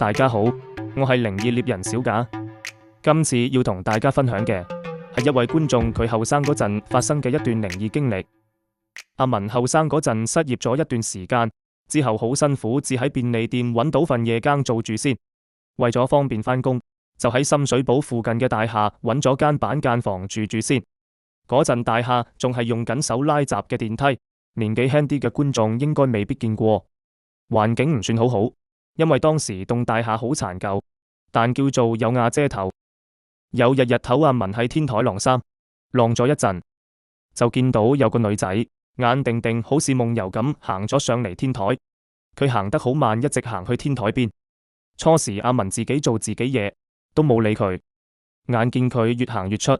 大家好，我係靈異獵人小賈。今次要同大家分享嘅係一位觀眾佢後生嗰陣發生嘅一段靈異經歷。阿文後生嗰陣失業咗一段時間，之後好辛苦至喺便利店揾到份夜更做住先。為咗方便返工，就喺深水埗附近嘅大廈揾咗間板間房住住先。嗰陣大廈仲係用緊手拉閘嘅電梯，年紀輕啲嘅觀眾應該未必見過。環境唔算好，因為當時棟大廈好殘舊，但叫做有瓦遮頭。有日頭，阿文喺天台晾衫，晾咗一陣，就見到有個女仔眼定定，好似夢遊咁行咗上嚟天台。佢行得好慢，一直行去天台邊。初時阿文自己做自己嘢，都冇理佢。眼見佢越行越出，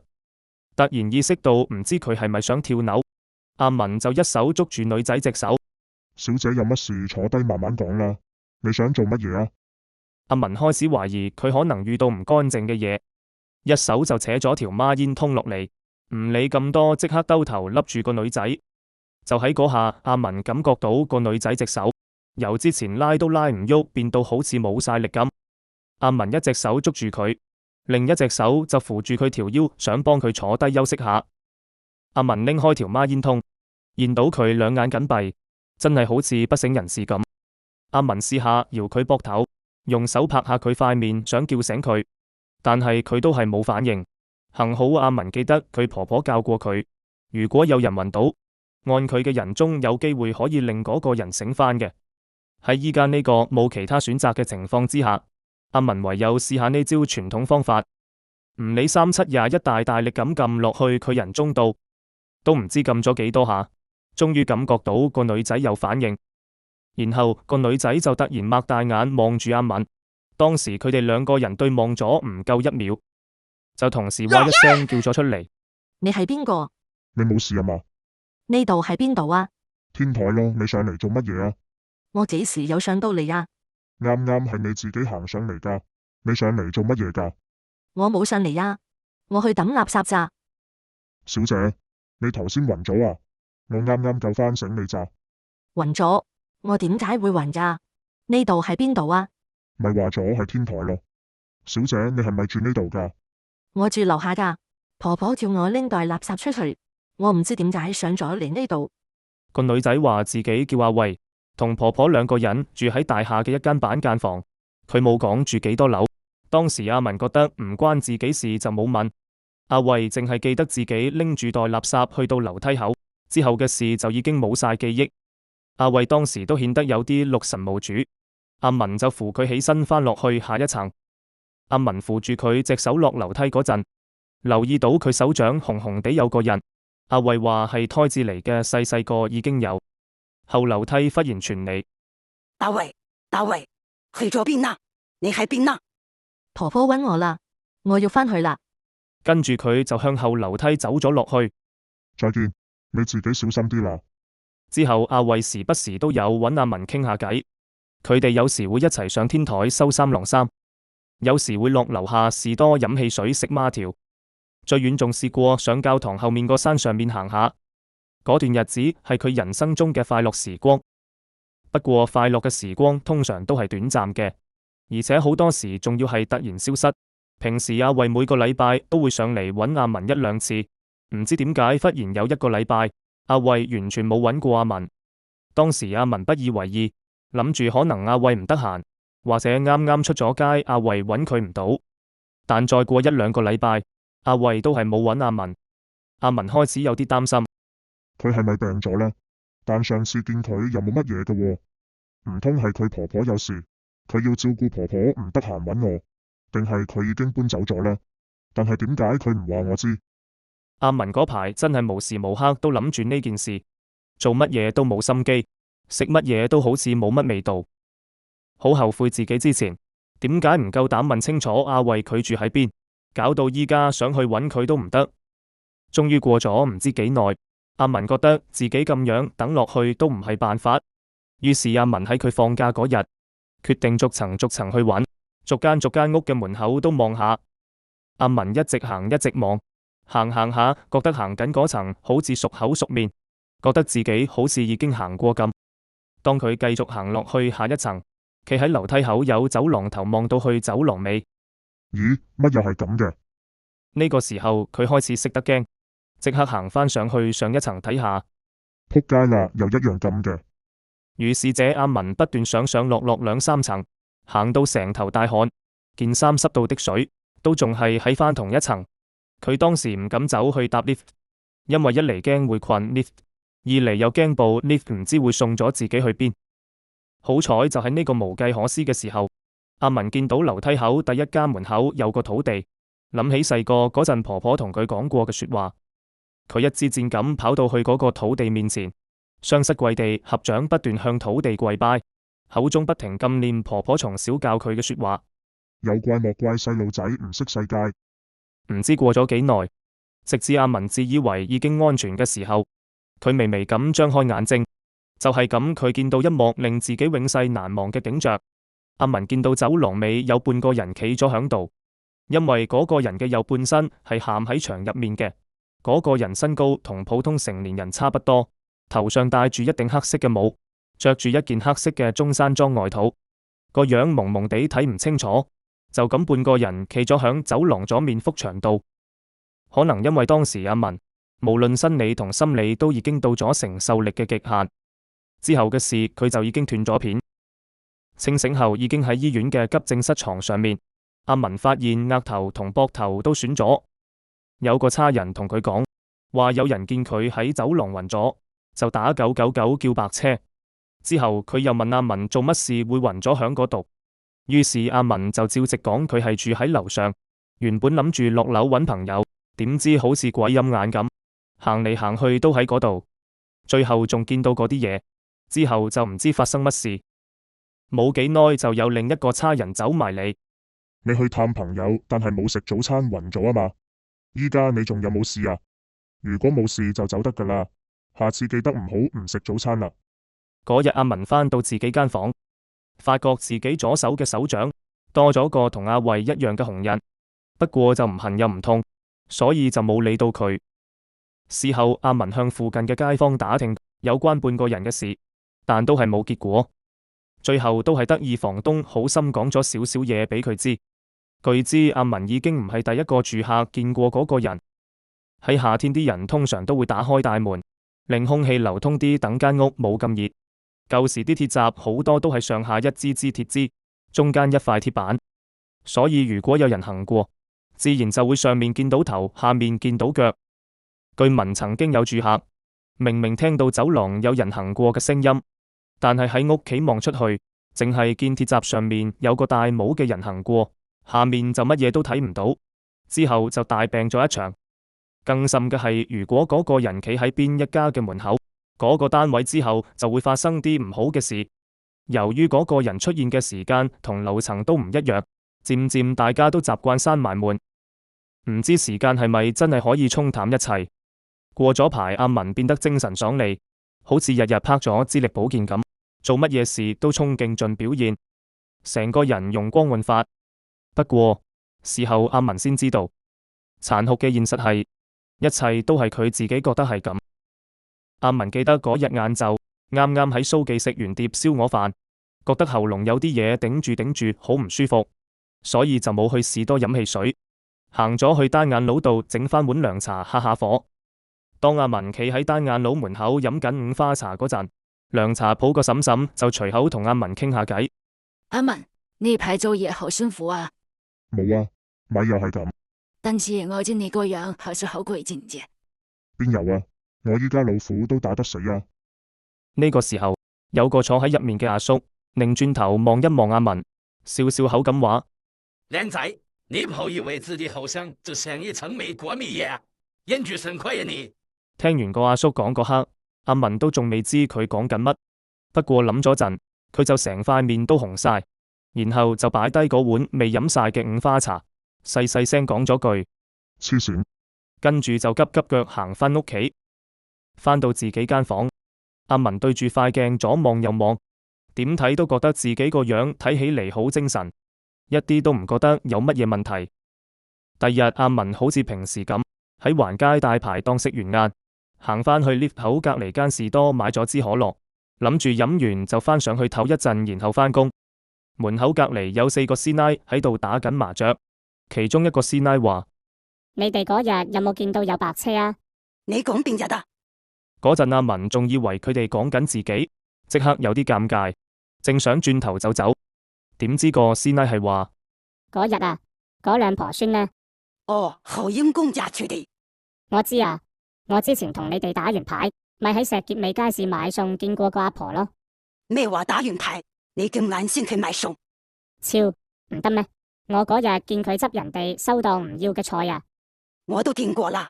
突然意識到唔知佢係咪想跳樓，阿文就一手捉住女仔隻手。小姐有乜事坐低慢慢講啦，你想做乜嘢啊？阿文開始懷疑佢可能遇到唔乾淨嘅嘢，一手就扯咗條孖煙通落嚟，唔理咁多，即刻兜頭笠住個女仔。就喺嗰下，阿文感覺到個女仔隻手由之前拉都拉唔喐，變到好似冇晒力咁。阿文一隻手捉住佢，另一隻手就扶住佢條腰，想幫佢坐低休息下。阿文拎開條孖煙通，見到佢兩眼緊閉，真係好似不省人事咁。阿文試下搖佢膊頭，用手拍下佢塊面，想叫醒佢，但係佢都係冇反應。幸好阿文記得佢婆婆教過佢，如果有人暈倒，按佢嘅人中有機會可以令嗰個人醒返嘅。喺依家呢個冇其他選擇嘅情況之下，阿文唯有試下呢招傳統方法，唔理3721，大力咁撳落去佢人中度，都唔知撳咗幾多下。終於感覺到個女仔有反應，然後個女仔就突然擘大眼望住阿文。當時佢哋兩個人對望咗唔夠1秒，就同時哇一聲叫咗出嚟。你係邊個？你冇事啊嘛？呢度係邊度啊？天台咯，你上嚟做乜嘢啊？我幾時有上到嚟啊？啱啱係你自己行上嚟噶，你上嚟做乜嘢噶？我冇上嚟啊，我去抌垃圾咋。小姐，你頭先暈咗啊？我啱啱救翻醒你咋。暈咗？我點解會暈噶？呢度係邊度啊？咪話咗係天台咯。小姐，你係咪住呢度噶？我住樓下噶，婆婆叫我拎袋垃圾出去，我唔知點解上咗嚟呢度。個女仔話自己叫阿慧，同婆婆兩個人住喺大廈嘅一間板間房，佢冇講住幾多樓。當時阿文覺得唔關自己事就冇問。阿慧淨係記得自己拎住袋垃圾去到樓梯口，之後嘅事就已經冇晒記憶。阿慧當時都顯得有啲六神無主。阿文就扶佢起身返落去下一層。阿文扶住佢隻手落樓梯嗰陣，留意到佢手掌紅紅地有個印。阿慧話係胎字嚟嘅，細個已經有。後樓梯忽然傳嚟：大衛，去咗邊啊？你喺邊啊？婆婆搵我啦，我要返去啦。跟住佢就向後樓梯走咗落去。再見，你自己小心啲啦。之後阿慧時不時都有搵阿文傾下偈，佢哋有時會一齊上天台收衫晾衫，有時會落樓下士多飲汽水食孖條，最遠仲試過上教堂後面個山上面行下。嗰段日子係佢人生中嘅快樂時光。不過快樂嘅時光通常都係短暫嘅，而且好多時仲要係突然消失。平時阿慧每個禮拜都會上嚟搵阿文1-2次，唔知點解忽然有一個禮拜阿慧完全冇搵過阿文。當時阿文不以為意，諗住可能阿慧唔得閒，或者啱啱出咗街，阿慧搵佢唔到。但再過1-2個禮拜，阿慧都係冇搵阿文。阿文開始有啲擔心，佢係咪病咗呢？但上次見佢又冇乜嘢嘅喎，唔通係佢婆婆有事，佢要照顧婆婆唔得閒搵我，定係佢已經搬走咗呢？但係點解佢唔話我知？阿文嗰排真係無時無刻都諗住呢件事，做乜嘢都冇心機，食乜嘢都好似冇乜味道，好後悔自己之前點解唔夠膽問清楚阿慧佢住喺邊，搞到依家想去搵佢都唔得。終於過咗唔知幾耐，阿文覺得自己咁樣等落去都唔係辦法，於是阿文喺佢放假嗰日，決定逐層去搵，逐間屋嘅門口都望下。阿文一直行一直望，行下覺得行緊嗰層好似熟口熟面，覺得自己好似已經行過咁。當佢繼續行落去下一層，企喺樓梯口有走廊頭望到去走廊尾。咦，乜又係咁嘅？呢個時候佢開始識得驚，即刻行返上去上一層睇下。仆街啦，又一樣咁嘅。如是者阿文不斷上上落落兩三層，行到成頭大汗，件衫濕到滴水，都仲係喺返同一層。佢當時唔敢走去搭 lift，因為一嚟驚會困 lift，二嚟又驚部 lift 唔知會送咗自己去邊。好彩就喺呢個無計可施嘅時候，阿文見到樓梯口第一間門口有個土地，諗起細個嗰陣婆婆同佢講過嘅說話，佢一支箭咁跑到去嗰個土地面前，雙膝跪地，合掌不斷向土地跪拜，口中不停咁念婆婆從小教佢嘅說話。有怪莫怪細路仔唔識世界。唔知過咗幾耐，直至阿文自以為已經安全嘅時候，佢微微咁張開眼睛，就係咁佢見到一幕令自己永世難忘嘅景象。阿文見到走廊尾有半個人企咗響度，因為嗰個人嘅右半身係嵌喺牆入面嘅。嗰個人身高同普通成年人差不多，頭上戴住一頂黑色嘅帽，着住一件黑色嘅中山裝外套，個樣蒙蒙地睇唔清楚，就咁半個人企咗響走廊左面幅牆度。可能因為當時阿文無論生理同心理都已經到咗承受力嘅極限，之後嘅事佢就已經斷咗片。清醒後已經喺醫院嘅急症室床上面，阿文發現額頭同膊頭都損咗。有個差人同佢講話，有人見佢喺走廊暈咗，就打999叫白車。之後佢又問阿文做乜事會暈咗響嗰度，於是阿文就照直講佢係住喺樓上，原本諗住落樓揾朋友，點知好似鬼陰眼咁，行嚟行去都喺嗰度，最後仲見到嗰啲嘢，之後就唔知發生乜事。冇幾耐就有另一個差人走埋嚟。你去探朋友，但係冇食早餐暈咗啊嘛？依家你仲有冇事啊？如果冇事就走得噶啦，下次記得唔好唔食早餐啦。嗰日阿文返到自己間房，發覺自己左手嘅手掌多咗個同阿慧一樣嘅紅印，不過就唔痕又唔痛，所以就冇理到佢。事後阿文向附近嘅街坊打聽有關半個人嘅事，但都係冇結果。最後都係得意房東好心講咗少少嘢俾佢知。據知阿文已經唔係第一個住客見過嗰個人。喺夏天啲人通常都會打開大門，令空氣流通啲，等間屋冇咁熱。舊時啲鐵閘好多都係上下一支支鐵枝，中間一塊鐵板，所以如果有人行過，自然就會上面見到頭，下面見到腳。據聞曾經有住客明明聽到走廊有人行過嘅聲音，但係喺屋企望出去，淨係見鐵閘上面有個戴帽嘅人行過，下面就乜嘢都睇唔到。之後就大病咗一場。更甚嘅係，如果嗰個人企喺邊一家嘅門口，嗰個單位之後就會發生啲唔好嘅事。由於嗰個人出現嘅時間同樓層都唔一樣，漸漸大家都習慣閂埋門。唔知時間係咪真係可以沖淡一切？過咗排，阿文變得精神爽利，好似日日拍咗支力保健咁，做乜嘢事都衝勁盡表現，成個人容光煥發。不過事後阿文先知道，殘酷嘅現實係一切都係佢自己覺得係咁。阿文記得嗰日晏晝啱啱喺蘇記食完碟燒鵝飯，覺得喉嚨有啲嘢頂住好唔舒服，所以就冇去士多飲汽水，行咗去單眼佬度整翻碗涼茶下下火。當阿文企喺單眼佬門口飲緊五花茶嗰陣，涼茶鋪個嬸嬸就隨口同阿文傾下偈。阿文，呢排做嘢好辛苦啊？冇啊，咪又係咁。但是我見你個樣好似好鬼靜嘅。邊有啊？我依家老虎都打得死啊！呢個時候有個坐喺入面嘅阿叔擰轉頭望一望阿文，笑笑口咁話：靚仔，你唔好以為自己好像只像一層美國蜜嘢，演技神快啊你！聽完個阿叔講嗰刻，阿文都仲未知佢講緊乜，不過諗咗陣，佢就成塊面都紅晒，然後就擺低嗰碗未飲晒嘅五花茶，細細聲講咗句黐線，跟住就急急腳行返屋企。返到自己間房，阿文對住塊鏡左望右望，點睇都覺得自己個樣睇起嚟好精神，一啲都唔覺得有乜嘢問題。第二日阿文好似平時咁喺環街大排檔食完晏，行返去 lift 口隔籬間士多買咗支可樂，諗住飲完就返上去唞一陣，然後返工。門口隔籬有4個師奶喺度打緊麻雀，其中一個師奶話：你哋嗰日有冇見到有白車啊？你講邊日啊？嗰陣阿文仲以為佢哋講緊自己，即刻有啲尷尬，正想轉頭就走，點知個師奶係話：嗰日啊，嗰兩婆孫呢？哦，好陰公呀，佢哋。我知啊，我之前同你哋打完牌，咪喺石硤尾街市買餸見過個阿婆咯。咩話打完牌，你咁晏先去買餸？超唔得咩？我嗰日見佢執人哋收檔唔要嘅菜啊。我都見過啦。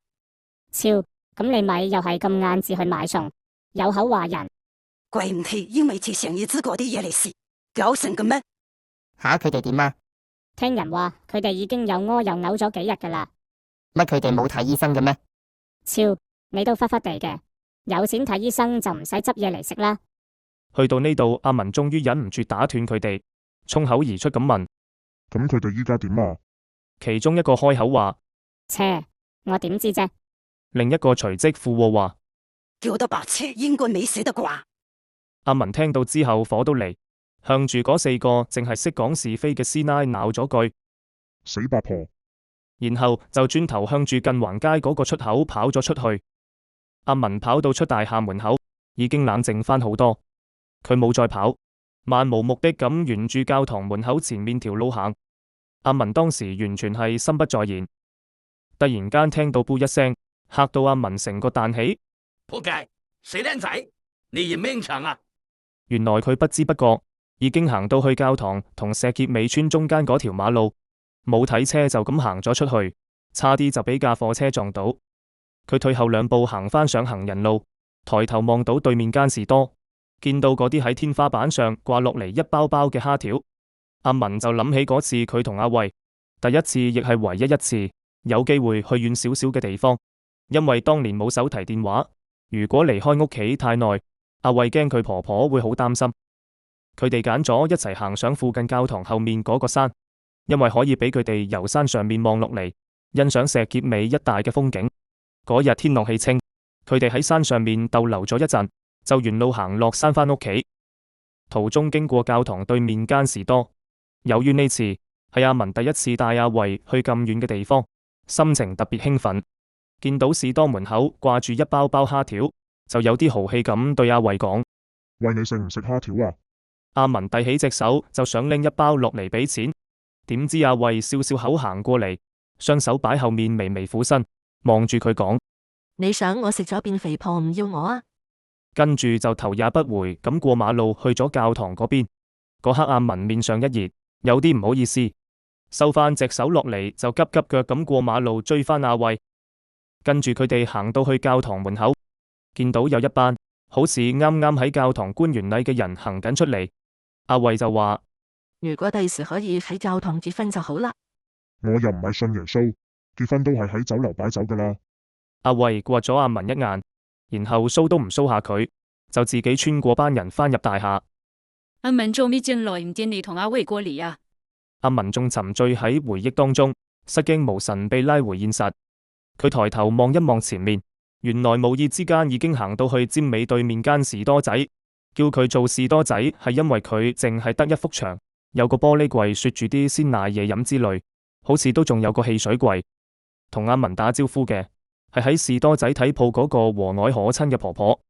超，咁你咪又係咁晏至去買餸，有口話人。怪唔知因為似上一次嗰啲嘢嚟事，搞成咁咩？吓，佢哋點啊？聽人話佢哋已經又屙又嘔咗幾日噶啦。乜佢哋冇睇醫生嘅咩？超，你都忽忽地嘅，有錢睇醫生就唔使執嘢嚟食啦。去到呢度，阿文終於忍唔住打斷佢哋，衝口而出咁問：咁佢哋依家點啊？其中一個開口話：切，我點知啫？另一個隨即附和話：叫得白車應該未死得啩？阿文聽到之後火都嚟，向住嗰4個淨係識講是非嘅師奶鬧咗句：死八婆！然後就轉頭向住近橫街嗰個出口跑咗出去。阿文跑到出大廈門口，已經冷靜返好多。佢冇再跑，漫無目的咁沿住教堂門口前面條路行。阿文當時完全係心不在焉，突然間聽到噗一聲，嚇到阿文成個彈起。仆街，死靚仔，你嫌命長啊！原來佢不知不覺已經行到去教堂同石硤尾村中間嗰條馬路，冇睇車就咁行咗出去，差啲就俾架貨車撞到。佢退後2步行返上行人路，抬頭望到對面間士多，見到嗰啲喺天花板上掛落嚟一包包嘅蝦條，阿文就諗起嗰次佢同阿慧第一次亦係唯一一次有機會去遠少少嘅地方，因為當年冇手提電話，如果離開屋企太耐，阿慧驚佢婆婆會好擔心。佢哋揀咗一齊行上附近教堂後面嗰個山，因為可以俾佢哋由山上面望落嚟，欣賞石硤尾一帶嘅風景。嗰日天朗氣清，佢哋喺山上面逗留咗一陣，就沿路行落山返屋企。途中經過教堂對面間士多，由於呢次係阿文第一次帶阿慧去咁遠嘅地方，心情特別興奮。見到士多門口掛住一包包蝦條，就有啲豪氣咁對阿慧講：喂，你食唔食蝦條啊？阿文遞起隻手就想拎一包落嚟俾錢，點知阿慧笑笑口行過嚟，雙手擺後面微微俯身望住佢講：你想我食咗變肥婆唔要我啊？跟住就頭也不回咁過馬路去咗教堂嗰邊。嗰刻阿文面上一熱，有啲唔好意思，收翻隻手落嚟就急急腳咁過馬路追翻阿慧。跟住佢哋行到去教堂門口，見到有一班好似啱啱喺教堂觀完禮嘅人行緊出嚟。阿慧就話：如果第時可以喺教堂結婚就好啦。我又唔係信耶穌，結婚都係喺酒樓擺酒噶啦。阿慧刮咗阿文一眼，然後騷都唔騷下佢，就自己穿過班人返入大廈。阿文做咩咁耐唔見你同阿慧過嚟啊？阿文仲沉醉喺回憶當中，失驚無神被拉回現實。佢抬頭望一望前面，原來無意之間已經行到去尖尾對面間士多仔。叫佢做士多仔係因為佢淨係得一幅牆，有個玻璃櫃雪住啲鮮奶嘢飲之類，好似都仲有個汽水櫃。同阿文打招呼嘅係喺士多仔睇鋪嗰個和藹可親嘅婆婆。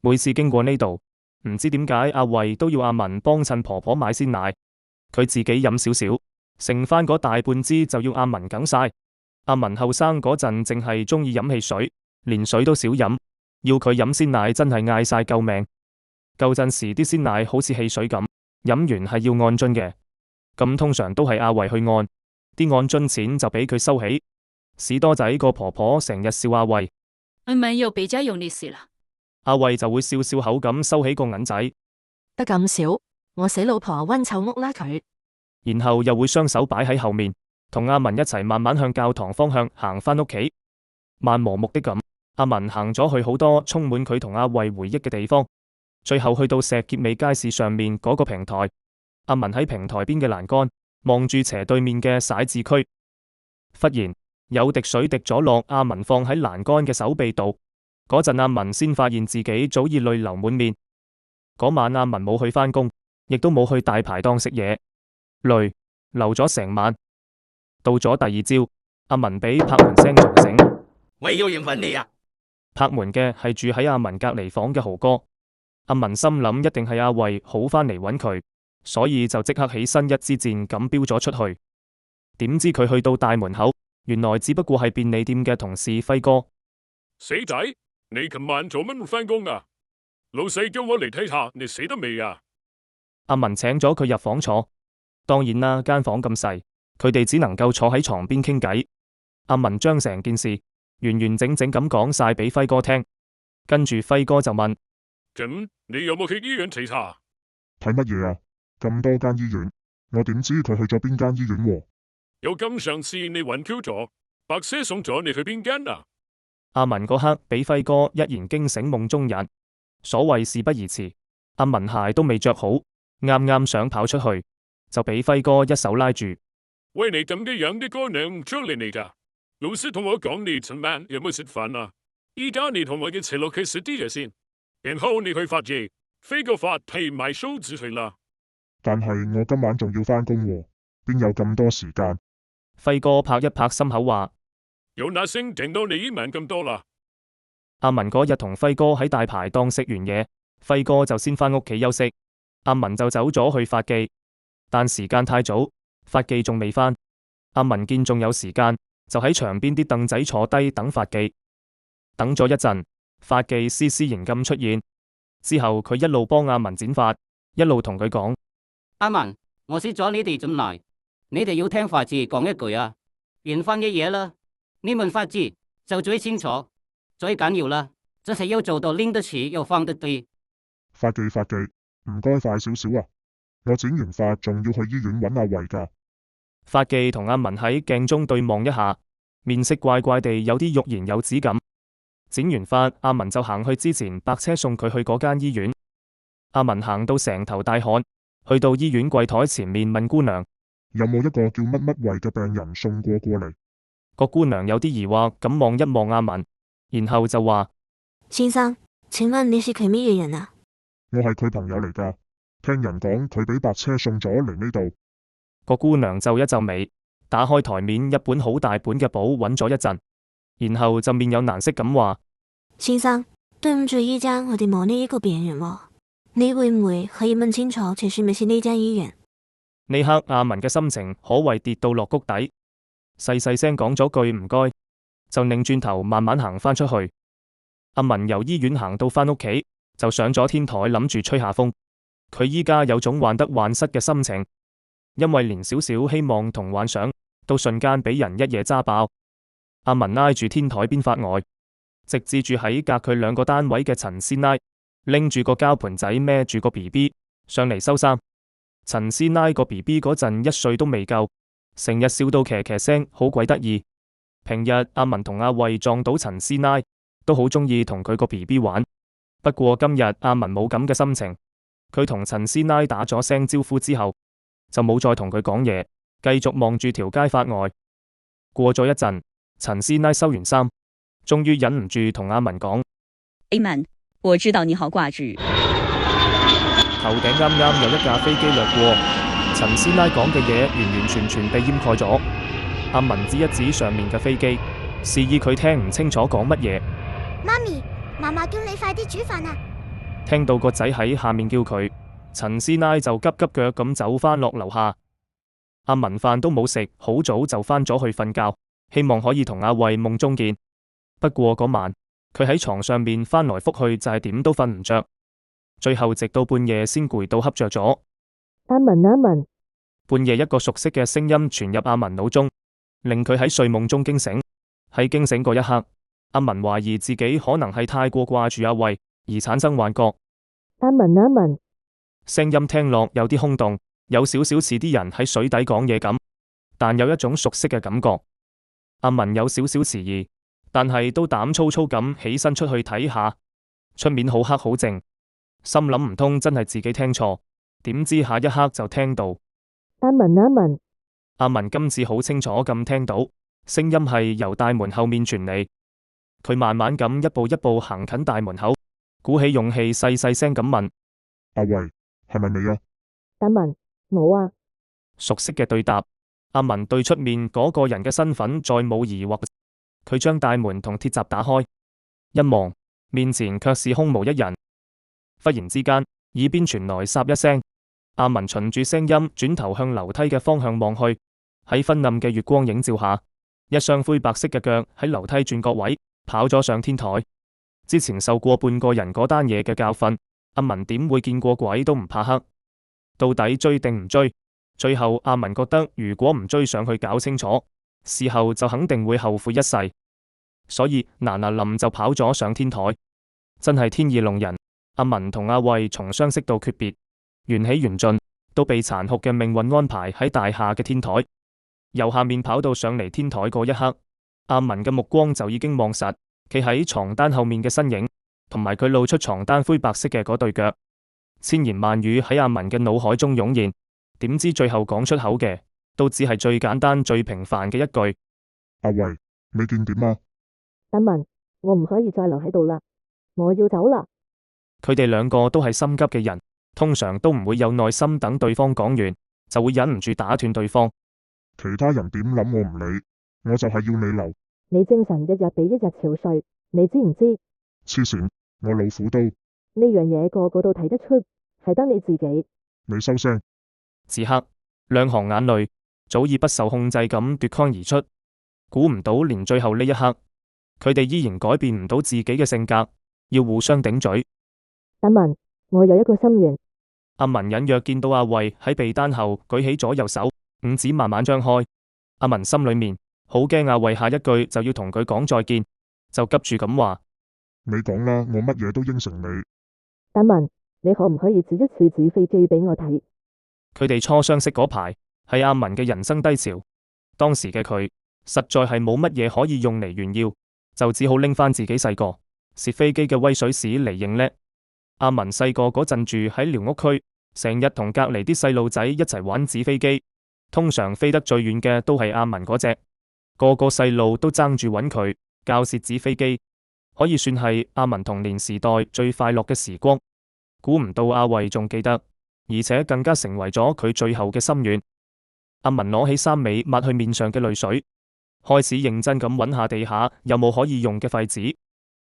每次經過呢度，唔知點解阿慧都要阿文幫襯婆婆買鮮奶，佢自己飲少少，剩翻嗰大半支就要阿文梗晒。阿文後生嗰陣淨係中意飲汽水，連水都少飲，要佢飲鮮奶真係嗌晒救命。舊陣時啲鮮奶好似汽水咁，飲完係要按樽嘅，咁通常都係阿慧去按，啲按樽錢就俾佢收起。士多仔個婆婆成日笑阿慧，阿文又比較有利是啦。阿慧就會笑笑口咁收起個銀仔，得咁少，我死老婆溫臭屋啦佢。然後又會雙手擺喺後面，同阿文一齊慢慢向教堂方向行返屋企。漫無目的咁，阿文行咗去好多充滿佢同阿慧回憶嘅地方。最後去到石硤尾街市上面嗰個平台，阿文喺平台邊嘅欄杆望住斜對面嘅徙置區，忽然有滴水滴咗落阿文放喺欄杆嘅手臂度，嗰陣阿文先發現自己早已淚流滿面。嗰晚阿文冇去返工，亦都冇去大排檔食嘢，累，留咗成晚。到咗第二朝，阿文俾拍門聲嘈醒。喂，要應份你啊！拍門嘅係住喺阿文隔離房嘅豪哥。阿文心諗一定係阿慧好返嚟揾佢，所以就即刻起身一支箭咁飆咗出去。點知佢去到大門口，原來只不過係便利店嘅同事輝哥。死仔，你琴晚做乜唔返工啊？老細叫我嚟睇下你死得未啊？阿文請咗佢入房坐，當然啦，間房咁細，佢哋只能夠坐喺床邊傾偈。阿文將成件事完完整整咁講晒俾輝哥聽，跟住輝哥就問：咁你有冇去醫院睇查？睇乜嘢啊？咁多間醫院，我點知佢去咗邊間醫院喎？有咁上次你暈 Q 咗，白車送咗你去邊間啊？阿文嗰刻俾輝哥一言驚醒夢中人。所謂事不宜遲，阿文鞋都未着好，啱啱想跑出去，就俾輝哥一手拉住。喂，你咁嘅樣啲姑娘唔出嚟你噶？老師同我講你尋晚有冇食飯啊？依家你同我一齊落去食啲嘢先，然後你去發嘢，飛個髮皮買梳子去啦。但係我今晚仲要返工喎，邊有咁多時間？輝哥拍一拍心口話：有那聲頂到你一晚咁多啦。阿文嗰日同輝哥喺大排檔食完嘢，輝哥就先返屋企休息，阿文就走咗去發記，但時間太早，發記仲未返。阿文見仲有時間，就喺牆邊啲凳仔坐低等發記。等咗一陣，發記斯斯然咁出現，之後佢一路幫阿文剪髮，一路同佢講：阿文，我識咗你哋咁耐，你哋要聽法治講一句啊，緣分嘅嘢啦，呢門法治就最清楚。最緊要啦，就係要做到拎得起又放得低。發記，唔該快少少啊！我剪完髮仲要去醫院揾阿慧㗎。發記同阿文喺鏡中對望一下，面色怪怪地，有啲欲言又止咁。剪完髮，阿文就行去之前白車送佢去嗰間醫院。阿文行到成頭大汗，去到醫院櫃台前面問姑娘：有冇一個叫乜乜慧嘅病人送過嚟？個姑娘有啲疑惑咁望一望阿文，然後就話：先生，請問你是佢咩嘢人啊？我係佢朋友嚟㗎，聽人講佢俾白車送咗嚟呢度。個姑娘皺一皺眉，打開台面一本好大本嘅簿揾咗一陣，然後就面有難色咁話：先生，對唔住，依家我哋冇呢一個病人喎，你會唔會可以問清楚佢是唔是呢間醫院？呢刻阿文嘅心情可謂跌到落谷底，細細聲講咗句唔該，就擰轉頭慢慢行返出去。阿文由醫院行到返屋企，就上咗天台諗住吹下風。佢依家有種患得患失嘅心情，因為連少少希望同幻想都瞬間俾人一嘢揸爆。阿文挨住天台邊發呆，直至住喺隔佢兩個單位嘅陳師奶拎住個膠盤仔孭住個 BB 上嚟收衫。陳師奶個 BB 嗰陣1歲都未夠，成日笑到騎騎聲，好鬼得意。平日阿文同阿慧撞到陳師奶，都好中意同佢個 BB 玩。不過今日阿文冇咁嘅心情，佢同陳師奶打咗聲招呼之後，就冇再同佢講嘢，繼續望住條街發呆。過咗一陣，陳師奶收完衫，終於忍唔住同阿文講：阿文，我知道你好掛住。頭頂啱啱有一架飛機掠過，陳師奶講嘅嘢完完全全被掩蓋咗。阿文指一指上面嘅飛機，示意佢聽唔清楚講乜嘢。媽咪，媽媽叫你快啲煮飯啊！聽到個仔喺下面叫佢，陳師奶就急急腳咁走返落樓下。阿文飯都冇食，好早就返咗去瞓覺，希望可以同阿慧夢中見。不過嗰晚佢喺床上面翻來覆去就係點都瞓唔着，最後直到半夜先攰到瞌着咗。阿文，半夜一個熟悉嘅聲音傳入阿文腦中，令佢喺睡夢中驚醒。喺驚醒嗰一刻，阿文懷疑自己可能係太過掛住阿慧而產生幻覺。阿文，聲音聽落有啲空洞，有少少似啲人喺水底講嘢咁，但有一種熟悉嘅感覺。阿文有少少遲疑，但係都膽粗粗咁起身出去睇下。出面好黑好靜，心諗唔通真係自己聽錯，點知下一刻就聽到。阿文，阿文今次好清楚咁聽到，聲音係由大門後面傳嚟。佢慢慢咁一步一步行近大門口，鼓起勇氣細細聲咁問：阿慧，係咪你啊？等文，我啊，熟悉嘅對答，阿文對出面嗰個人嘅身份再冇疑惑，佢將大門同鐵閘打開，一望面前卻是空無一人。忽然之間，耳邊傳來霎一聲，阿文循住聲音轉頭向樓梯嘅方向望去，喺昏暗嘅月光映照下，一雙灰白色嘅腳喺樓梯轉角位跑咗上天台。之前受過半個人嗰單嘢嘅教訓，阿文點會見過鬼都唔怕黑？到底追定唔追？最後阿文覺得如果唔追上去搞清楚，事後就肯定會後悔一世，所以嗱嗱臨就跑咗上天台。真係天意弄人，阿文同阿慧從相識到訣別，緣起緣盡，都被殘酷嘅命運安排喺大廈嘅天台。由下面跑到上嚟天台嗰一刻，阿文嘅目光就已經望實企喺床單後面嘅身影，同埋佢露出床單灰白色嘅嗰對腳。千言萬語喺阿文嘅腦海中湧現，點知最後講出口嘅都只係最簡單最平凡嘅一句：阿慧，你見點啊？等文，我唔可以再留喺度啦，我要走啦。佢哋兩個都係心急嘅人，通常都唔會有耐心等對方講完，就會忍唔住打斷對方。其他人點諗我唔理，我就係要你留。你精神一日比一日憔悴，你知唔知？黐線，我老虎刀。呢樣嘢個個都睇得出，係得你自己。你收聲。此刻，兩行眼淚早已不受控制咁奪眶而出。估唔到連最後呢一刻，佢哋依然改變唔到自己嘅性格，要互相頂嘴。等文，我有一個心願。阿文隱約見到阿慧喺被單後舉起左右手，五指慢慢張開。阿文心裏面好驚阿慧下一句就要同佢講再見，就急住咁話：你講啦，我乜嘢都應承你。等文，你可唔可以指一次紙飛機俾我睇？佢哋初相識嗰排係阿文嘅人生低潮，當時嘅佢實在係冇乜嘢可以用嚟炫耀，就只好拎翻自己細個攝飛機嘅威水史嚟認叻。阿文細個嗰陣住喺寮屋區，成日同隔籬啲細路仔一齊玩紙飛機，通常飛得最遠嘅都係阿文嗰隻，個個細路都爭住揾佢教攝紙飛機，可以算係阿文童年時代最快樂嘅時光。估唔到阿慧仲記得，而且更加成為咗佢最後嘅心願。阿文攞起衫尾抹去面上嘅淚水，開始認真咁揾下地下有冇可以用嘅廢紙，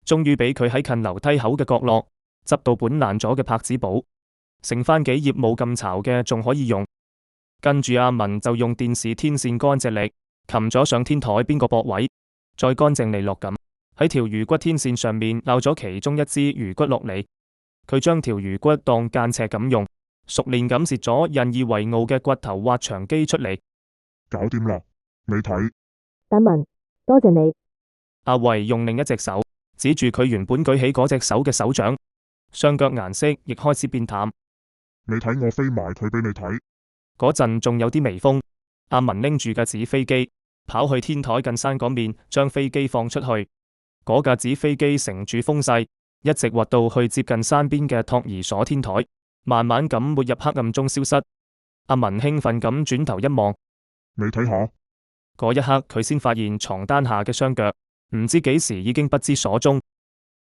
終於俾佢喺近樓梯口嘅角落執到本爛咗嘅拍紙簿，剩翻幾頁冇咁巢嘅仲可以用。跟住阿文就用電視天線乾隻力擒咗上天台邊個駁位，再乾淨利落咁喺條魚骨天線上面拗咗其中一支魚骨落嚟。佢將條魚骨當間尺咁用，熟練咁切咗引以為傲嘅骨頭挖牆機出嚟。搞掂啦，你睇。等文，多謝你。阿慧用另一隻手指住佢原本舉起嗰隻手嘅手掌，雙腳顏色亦開始變淡。你睇我飛埋佢俾你睇。嗰陣仲有啲微風，阿文拎住架紙飛機跑去天台近山嗰面，將飛機放出去。嗰架紙飛機乘住風勢，一直滑到去接近山邊嘅托兒所天台，慢慢咁沒入黑暗中消失。阿文興奮咁轉頭一望，你睇下。嗰一刻佢先發現床單下嘅雙腳，唔知幾時已經不知所蹤。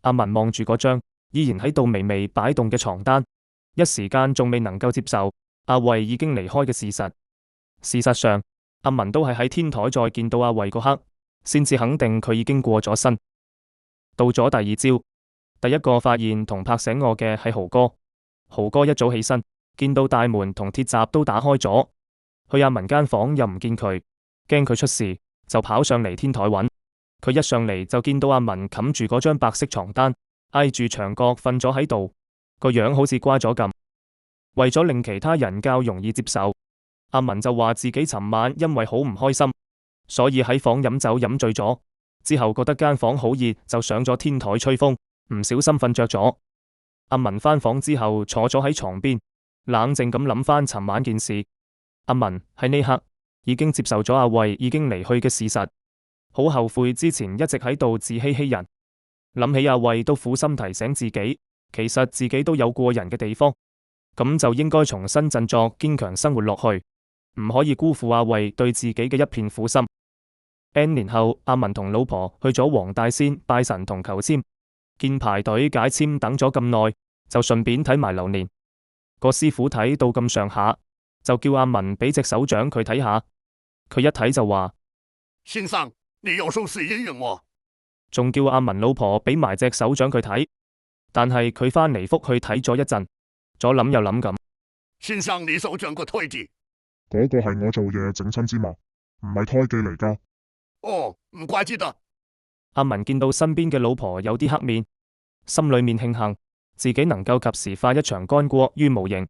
阿文望住嗰張依然喺度微微擺動嘅床單，一時間仲未能夠接受阿慧已經離開嘅事實。事實上，阿文都係喺天台再見到阿慧嗰刻，先至肯定佢已經過咗身。到咗第二朝，第一個發現同拍醒我嘅係豪哥。豪哥一早起身，見到大門同鐵閘都打開咗，去阿文間房又唔見佢，驚佢出事，就跑上嚟天台揾。佢一上嚟就見到阿文冚住嗰張白色床單，挨住牆角瞓咗喺度，個樣好似乖咗咁。為咗令其他人較容易接受，阿文就話自己尋晚因為好唔開心，所以喺房飲酒飲醉咗，之後覺得間房好熱，就上咗天台吹風，唔小心瞓着咗。阿文返房之後坐咗喺床邊，冷靜咁諗翻尋晚件事。阿文喺呢刻已經接受咗阿慧已經離去嘅事實，好後悔之前一直喺度自欺欺人。諗起阿慧都苦心提醒自己，其實自己都有過人嘅地方，咁就應該重新振作，堅強生活落去，唔可以辜負阿慧對自己嘅一片苦心。N 年後，阿文同老婆去咗黃大仙拜神同求簽，見排隊解簽等咗咁耐，就順便睇埋流年。個師傅睇到咁上下，就叫阿文俾隻手掌佢睇下。佢一睇就話：先生，你有手是陰陽喎。仲叫阿文老婆俾埋隻手掌佢睇。但係佢翻嚟覆去睇咗一陣，左諗右諗咁。先生，你手掌個胎記。嗰個係我做嘢整親之嘛，唔係胎記嚟㗎。哦，唔怪之得。阿文見到身邊嘅老婆有啲黑面，心裏面慶幸自己能夠及時化一場乾過於無形。